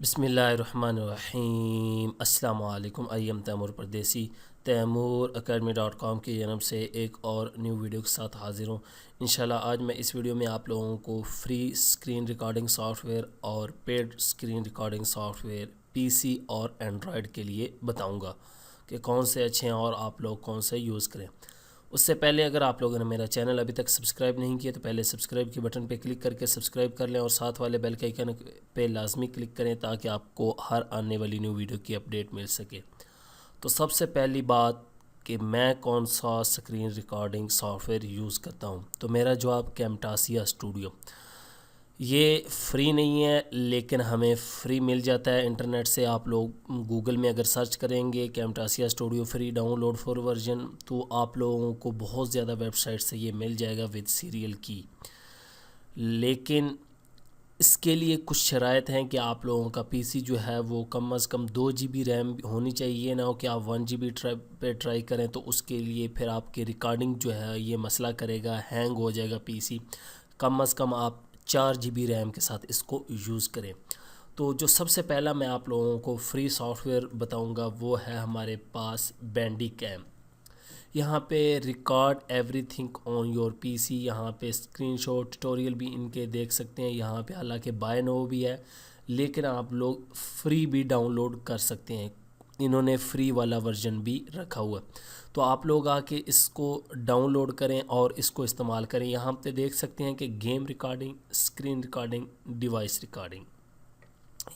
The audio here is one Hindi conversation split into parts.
बिस्मिल्लाहिर्रहमानिर्रहीम। अस्सलाम वालेकुम। आई एम तैमूर परदेसी तैमूरacademy.com की जानब से एक और न्यू वीडियो के साथ हाज़िर हूँ। इंशाल्लाह आज मैं इस वीडियो में आप लोगों को फ्री स्क्रीन रिकॉर्डिंग सॉफ्टवेयर और paid screen recording software PC और एंड्रॉयड के लिए बताऊँगा कि कौन से अच्छे हैं और आप लोग कौन से यूज़ करें। उससे पहले अगर आप लोगों ने मेरा चैनल अभी तक सब्सक्राइब नहीं किया तो पहले सब्सक्राइब के बटन पे क्लिक करके सब्सक्राइब कर लें और साथ वाले बेल के आइकन पे लाजमी क्लिक करें ताकि आपको हर आने वाली न्यू वीडियो की अपडेट मिल सके। तो सबसे पहली बात कि मैं कौन सा स्क्रीन रिकॉर्डिंग सॉफ्टवेयर यूज़ करता हूँ, तो मेरा जवाब कैमटासिया स्टूडियो। ये फ्री नहीं है लेकिन हमें फ्री मिल जाता है इंटरनेट से। आप लोग गूगल में अगर सर्च करेंगे Camtasia studio free download for version, तो आप लोगों को बहुत ज़्यादा वेबसाइट से ये मिल जाएगा विद सीरियल की। लेकिन इसके लिए कुछ शराइत हैं कि आप लोगों का पीसी जो है वो कम अज़ कम 2 GB रैम होनी चाहिए, ना हो कि आप 1 GB पे ट्राई करें तो उसके लिए फिर आपकी रिकॉर्डिंग जो है ये मसला करेगा, हैंग हो जाएगा पीसी। कम अज़ कम आप 4 GB रैम के साथ इसको यूज़ करें। तो जो सबसे पहला मैं आप लोगों को फ्री सॉफ्टवेयर बताऊंगा वो है हमारे पास बैंडिकैम। यहाँ पे record everything on your PC, यहाँ पे स्क्रीनशॉट ट्यूटोरियल भी इनके देख सकते हैं। यहाँ पे हालांकि बाय नो भी है लेकिन आप लोग फ्री भी डाउनलोड कर सकते हैं। इन्होंने फ्री वाला वर्जन भी रखा हुआ, तो आप लोग आके इसको डाउनलोड करें और इसको इस्तेमाल करें। यहाँ पे देख सकते हैं कि game recording, screen recording, device recording,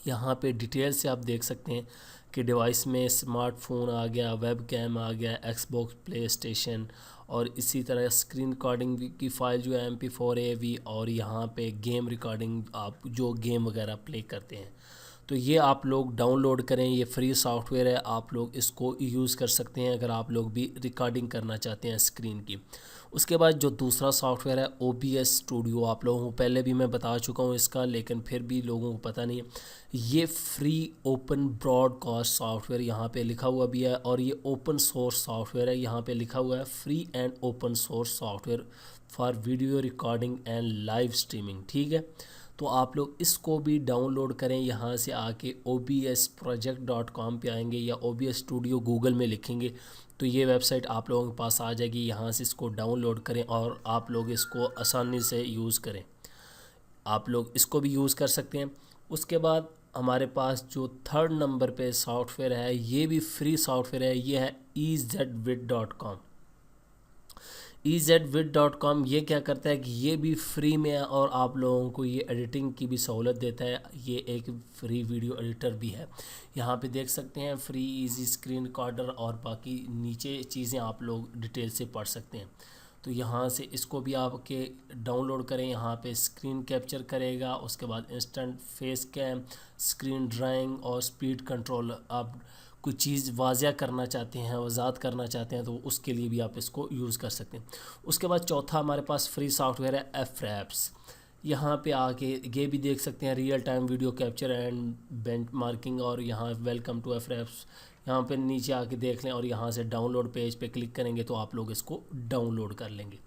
यहाँ पे डिटेल से आप देख सकते हैं कि डिवाइस में स्मार्टफोन आ गया, वेब कैम आ गया, एक्सबॉक्स, प्ले स्टेशन, और इसी तरह स्क्रीन रिकॉर्डिंग की फ़ाइल जो है MP4 AV, और यहाँ पे गेम रिकॉर्डिंग, आप जो गेम वगैरह प्ले करते हैं तो ये आप लोग डाउनलोड करें। ये फ्री सॉफ्टवेयर है, आप लोग इसको यूज़ कर सकते हैं अगर आप लोग भी रिकॉर्डिंग करना चाहते हैं स्क्रीन की। उसके बाद जो दूसरा सॉफ्टवेयर है OBS स्टूडियो, आप लोगों को पहले भी मैं बता चुका हूँ इसका, लेकिन फिर भी लोगों को पता नहीं है। ये फ्री ओपन ब्रॉडकास्ट सॉफ्टवेयर यहाँ पे लिखा हुआ भी है, और ये ओपन सोर्स सॉफ्टवेयर है। यहाँ पे लिखा हुआ है free and open source software for video recording and live streaming, ठीक है। तो आप लोग इसको भी डाउनलोड करें। यहाँ से आके obsproject.com पे आएंगे या OBS स्टूडियो गूगल में लिखेंगे तो ये वेबसाइट आप लोगों के पास आ जाएगी। यहाँ से इसको डाउनलोड करें और आप लोग इसको आसानी से यूज़ करें। आप लोग इसको भी यूज़ कर सकते हैं। उसके बाद हमारे पास जो थर्ड नंबर पे सॉफ्टवेयर है, ये भी फ्री सॉफ्टवेयर है, ये है ezvid.com। ezvid.com ये क्या करता है कि ये भी फ्री में है और आप लोगों को ये एडिटिंग की भी सहूलत देता है। ये एक फ्री वीडियो एडिटर भी है। यहाँ पे देख सकते हैं फ्री इजी स्क्रीन रिकॉर्डर, और बाकी नीचे चीज़ें आप लोग डिटेल से पढ़ सकते हैं। तो यहाँ से इसको भी आपके डाउनलोड करें। यहाँ पे स्क्रीन कैप्चर करेगा, उसके बाद instant face cam, screen drawing और स्पीड कंट्रोल। आप कोई चीज़ वाज़िया करना चाहते हैं, वजात करना चाहते हैं तो उसके लिए भी आप इसको यूज़ कर सकते हैं। उसके बाद चौथा हमारे पास फ्री सॉफ्टवेयर है एफ्रैप्स। यहाँ पे आके ये भी देख सकते हैं real time video capture and benchmarking, और यहाँ वेलकम टू एफ्रैप्स। यहाँ पे नीचे आके देख लें और यहाँ से डाउनलोड पेज पे क्लिक करेंगे तो आप लोग इसको डाउनलोड कर लेंगे।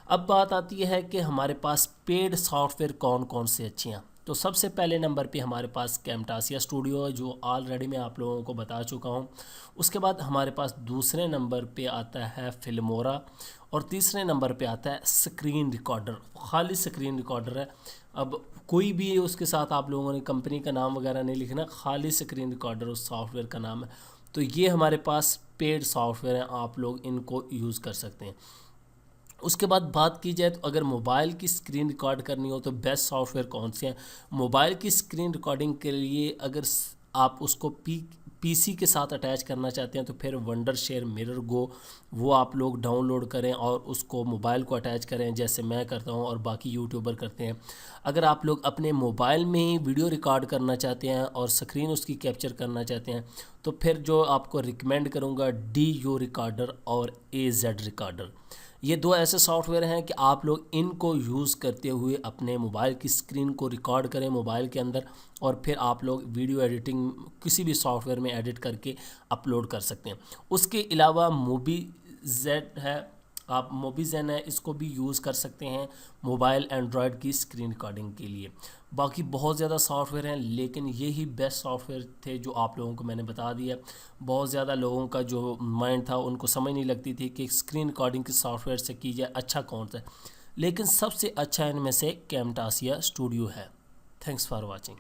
अब बात आती है कि हमारे पास पेड सॉफ्टवेयर कौन कौन से अच्छे हैं। तो सबसे पहले नंबर पे हमारे पास कैमटासिया स्टूडियो है, जो ऑलरेडी मैं आप लोगों को बता चुका हूँ। उसके बाद हमारे पास दूसरे नंबर पे आता है फिल्मोरा, और तीसरे नंबर पे आता है स्क्रीन रिकॉर्डर। खाली स्क्रीन रिकॉर्डर है। अब कोई भी उसके साथ आप लोगों ने कंपनी का नाम वगैरह नहीं लिखना, खाली स्क्रीन रिकॉर्डर उस सॉफ्टवेयर का नाम है। तो ये हमारे पास पेड सॉफ्टवेयर हैं, आप लोग इनको यूज़ कर सकते हैं। उसके बाद बात की जाए तो अगर मोबाइल की स्क्रीन रिकॉर्ड करनी हो तो बेस्ट सॉफ्टवेयर कौन से हैं। मोबाइल की स्क्रीन रिकॉर्डिंग के लिए अगर आप उसको पीसी के साथ अटैच करना चाहते हैं तो फिर वंडर शेयर मिरर गो, वो आप लोग डाउनलोड करें और उसको मोबाइल को अटैच करें, जैसे मैं करता हूं और बाकी यूट्यूबर करते हैं। अगर आप लोग अपने मोबाइल में ही वीडियो रिकॉर्ड करना चाहते हैं और स्क्रीन उसकी कैप्चर करना चाहते हैं तो फिर जो आपको रिकमेंड करूँगा DU रिकॉर्डर और AZ रिकॉर्डर। ये दो ऐसे सॉफ्टवेयर हैं कि आप लोग इनको यूज़ करते हुए अपने मोबाइल की स्क्रीन को रिकॉर्ड करें मोबाइल के अंदर, और फिर आप लोग वीडियो एडिटिंग किसी भी सॉफ्टवेयर में एडिट करके अपलोड कर सकते हैं। उसके अलावा मूवी जेड है, आप मोबीज़ेन है इसको भी यूज़ कर सकते हैं मोबाइल एंड्रॉयड की स्क्रीन रिकॉर्डिंग के लिए। बाकी बहुत ज़्यादा सॉफ्टवेयर हैं, लेकिन यही बेस्ट सॉफ्टवेयर थे जो आप लोगों को मैंने बता दिया। बहुत ज़्यादा लोगों का जो माइंड था उनको समझ नहीं लगती थी कि स्क्रीन रिकॉर्डिंग के सॉफ्टवेयर से की जाए अच्छा कौन सा है, लेकिन सबसे अच्छा इनमें से कैमटासिया स्टूडियो है। Thanks for watching.